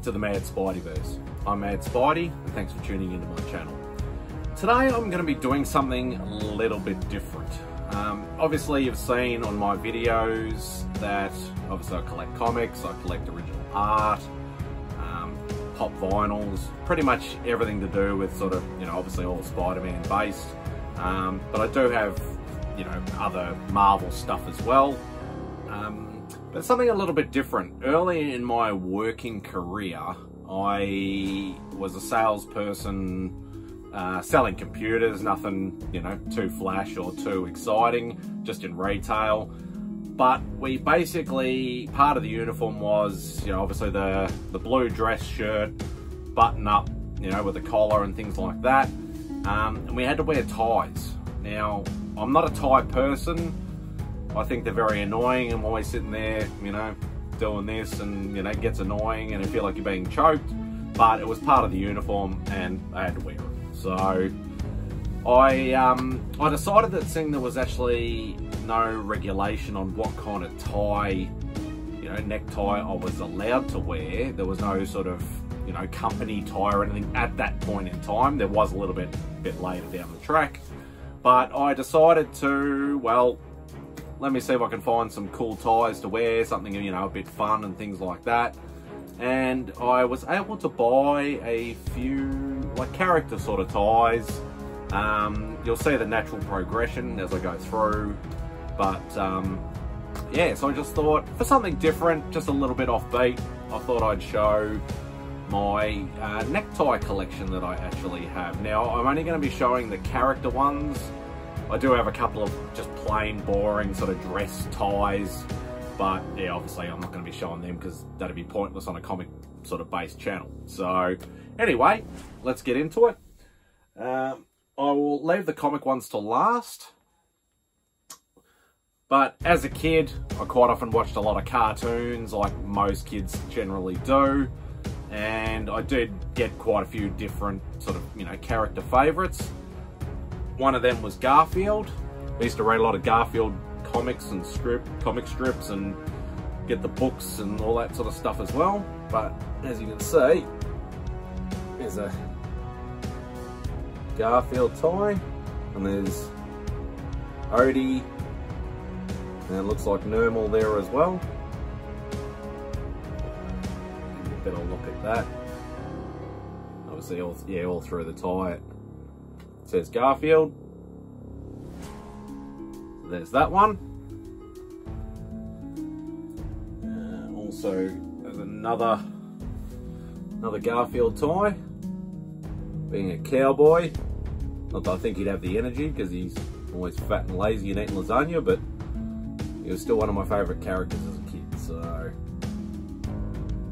to the MadSpideyverse. I'm MadSpidey, and thanks for tuning into my channel. Today I'm going to be doing something a little bit different. Obviously you've seen on my videos that obviously I collect comics, I collect original art, pop vinyls, pretty much everything to do with sort of, you know, obviously all Spider-Man based. But I do have, you know, other Marvel stuff as well. But something a little bit different. Early in my working career, I was a salesperson selling computers, nothing, you know, too flash or too exciting, just in retail. But we basically, part of the uniform was, you know, obviously the blue dress shirt, button up, you know, with a collar and things like that. And we had to wear ties. Now, I'm not a tie person. I think they're very annoying. I'm always sitting there, you know, doing this, and, you know, it gets annoying and you feel like you're being choked. But it was part of the uniform and I had to wear it. So I decided that seeing there was actually no regulation on what kind of tie, you know, necktie I was allowed to wear. There was no sort of, you know, company tie or anything at that point in time. There was a little bit later down the track. But I decided to, well, let me see if I can find some cool ties to wear, something, you know, a bit fun and things like that. And I was able to buy a few, like, character sort of ties. You'll see the natural progression as I go through. But, yeah, so I just thought, for something different, just a little bit offbeat, I thought I'd show my necktie collection that I actually have. Now, I'm only going to be showing the character ones. I do have a couple of just plain, boring sort of dress ties, but yeah, obviously I'm not going to be showing them because that'd be pointless on a comic sort of based channel. So anyway, let's get into it. I will leave the comic ones to last. But as a kid, I quite often watched a lot of cartoons, like most kids generally do. And I did get quite a few different sort of, you know, character favorites. One of them was Garfield. I used to read a lot of Garfield comics and comic strips and get the books and all that sort of stuff as well. But as you can see, there's a Garfield tie, and there's Odie, and it looks like Nermal there as well. Give a better look at that. Obviously, all through the tie it says Garfield. There's that one. Also, there's another Garfield tie. Being a cowboy. Not that I think he'd have the energy because he's always fat and lazy and eating lasagna, but he was still one of my favourite characters as a kid. So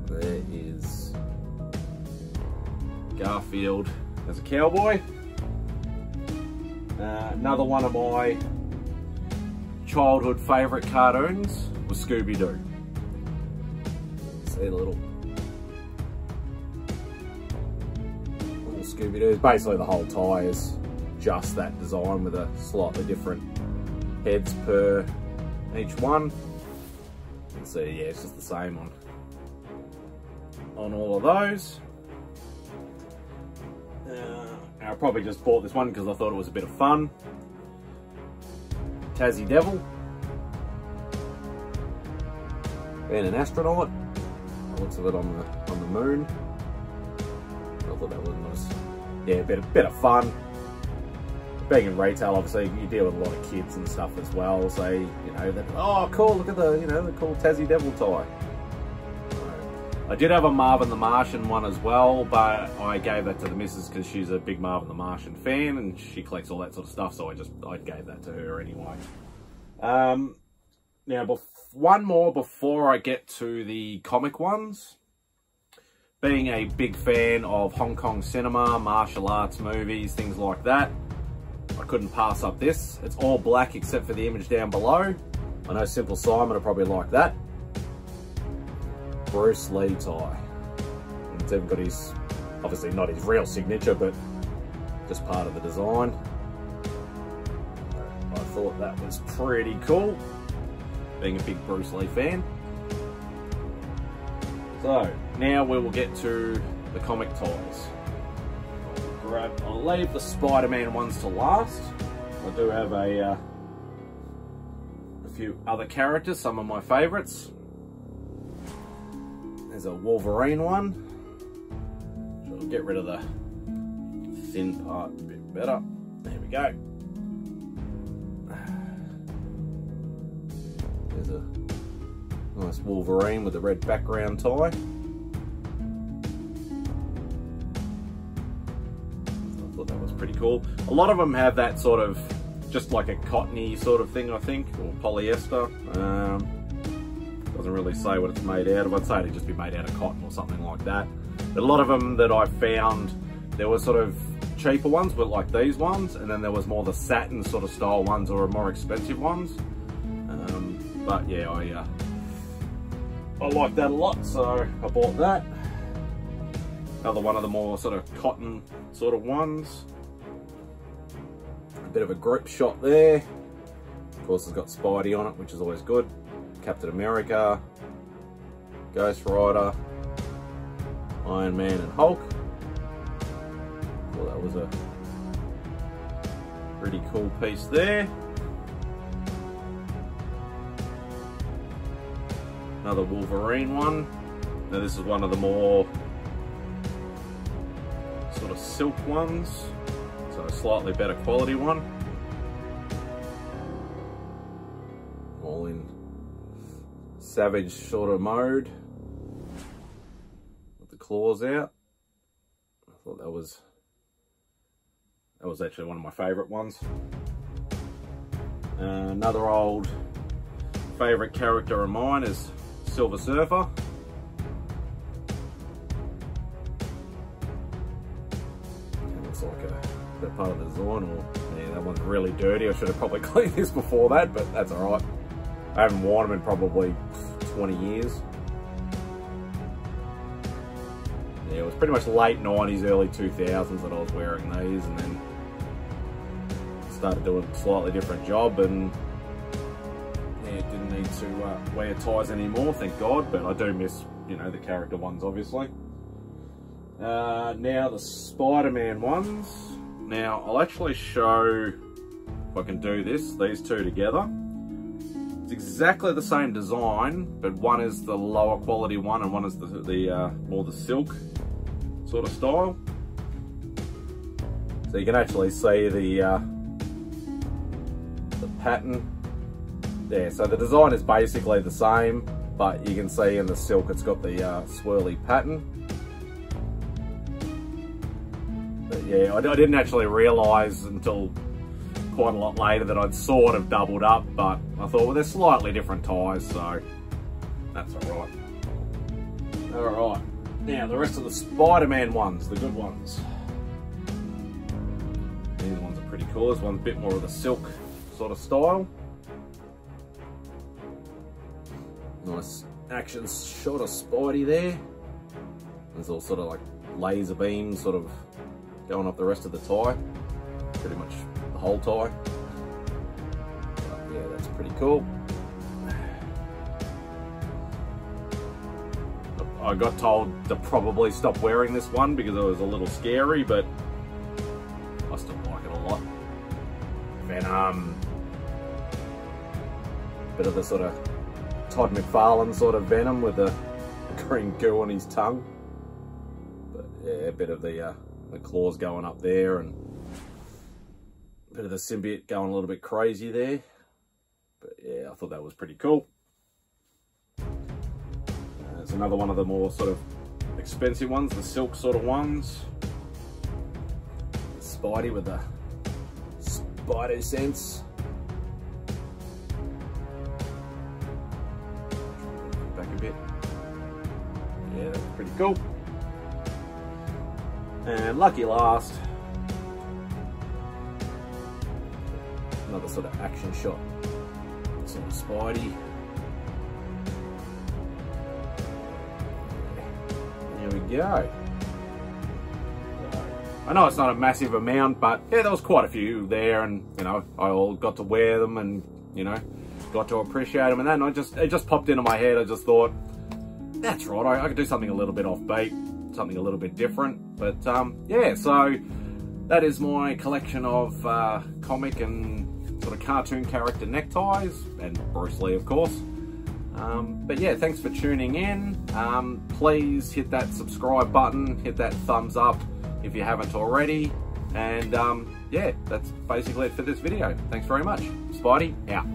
there is Garfield as a cowboy. Another one of my childhood favourite cartoons was Scooby-Doo. See the little Scooby-Doo. Basically the whole tie is just that design with a slightly different heads per each one. You can see, yeah, it's just the same on all of those. I probably just bought this one because I thought it was a bit of fun. Tassie Devil. Being an astronaut. Looks of it on the moon. I thought that was nice. Yeah, a bit of fun. Being in retail, obviously, you deal with a lot of kids and stuff as well. So, you know, that, oh, cool, look at the, you know, the cool Tassie Devil tie. I did have a Marvin the Martian one as well, but I gave that to the missus because she's a big Marvin the Martian fan and she collects all that sort of stuff, so I gave that to her anyway. Now, one more before I get to the comic ones. Being a big fan of Hong Kong cinema, martial arts movies, things like that, I couldn't pass up this. It's all black except for the image down below. I know Simple Simon will probably like that. Bruce Lee tie. And it's even got his, obviously not his real signature, but just part of the design. I thought that was pretty cool, being a big Bruce Lee fan. So, now we will get to the comic toys. I'll leave the Spider-Man ones to last. I do have a few other characters, some of my favourites. There's a Wolverine one. So I'll get rid of the thin part a bit better. There we go. There's a nice Wolverine with a red background tie. I thought that was pretty cool. A lot of them have that sort of, just like a cottony sort of thing, I think, or polyester. Doesn't really say what it's made out of. I'd say it'd just be made out of cotton or something like that. But a lot of them that I found, there were sort of cheaper ones, but like these ones, and then there was more the satin sort of style ones or more expensive ones. But yeah, I like that a lot, so I bought that. Another one of the more sort of cotton sort of ones. A bit of a grip shot there. Of course, it's got Spidey on it, which is always good. Captain America, Ghost Rider, Iron Man and Hulk. Well, that was a pretty cool piece there. Another Wolverine one. Now this is one of the more sort of silk ones, so a slightly better quality one. All in Savage sort of mode with the claws out. I thought that was actually one of my favourite ones. Another old favourite character of mine is Silver Surfer. Looks like a part of the design, or yeah, that one's really dirty. I should have probably cleaned this before that, but that's alright. I haven't worn them in probably 20 years. Yeah, it was pretty much late 90s, early 2000s that I was wearing these, and then started doing a slightly different job, and yeah, didn't need to wear ties anymore, thank God, but I do miss, you know, the character ones, obviously. Now the Spider-Man ones. Now, I'll actually show if I can do this, these two together. It's exactly the same design, but one is the lower quality one and one is the more the silk sort of style. So you can actually see the pattern there. So the design is basically the same, but you can see in the silk it's got the swirly pattern. But yeah, I didn't actually realise until quite a lot later that I'd sort of doubled up, but I thought, well, they're slightly different ties, so that's alright. Alright, now the rest of the Spider-Man ones, the good ones. These ones are pretty cool. This one's a bit more of the silk sort of style. Nice action shot of Spidey there. There's all sort of like laser beams sort of going up the rest of the tie. Pretty much the whole tie. But yeah, that's pretty cool. I got told to probably stop wearing this one because it was a little scary, but I still like it a lot. Venom. Bit of the sort of Todd McFarlane sort of Venom with the green goo on his tongue. But yeah, a bit of the claws going up there, and a bit of the symbiote going a little bit crazy there. But yeah, I thought that was pretty cool. There's another one of the more sort of expensive ones, the silk sort of ones. Spidey with the spider sense. Back a bit. Yeah, that's pretty cool. And lucky last, another sort of action shot. Sort of Spidey. There we go. I know it's not a massive amount, but yeah, there was quite a few there, and you know, I all got to wear them, and you know, got to appreciate them, and then it just popped into my head. I just thought, that's right, I could do something a little bit offbeat, something a little bit different. But yeah, so that is my collection of comic and sort of cartoon character neckties, and Bruce Lee, of course. But yeah, thanks for tuning in. Please hit that subscribe button, hit that thumbs up if you haven't already. And yeah, that's basically it for this video. Thanks very much. Spidey, out.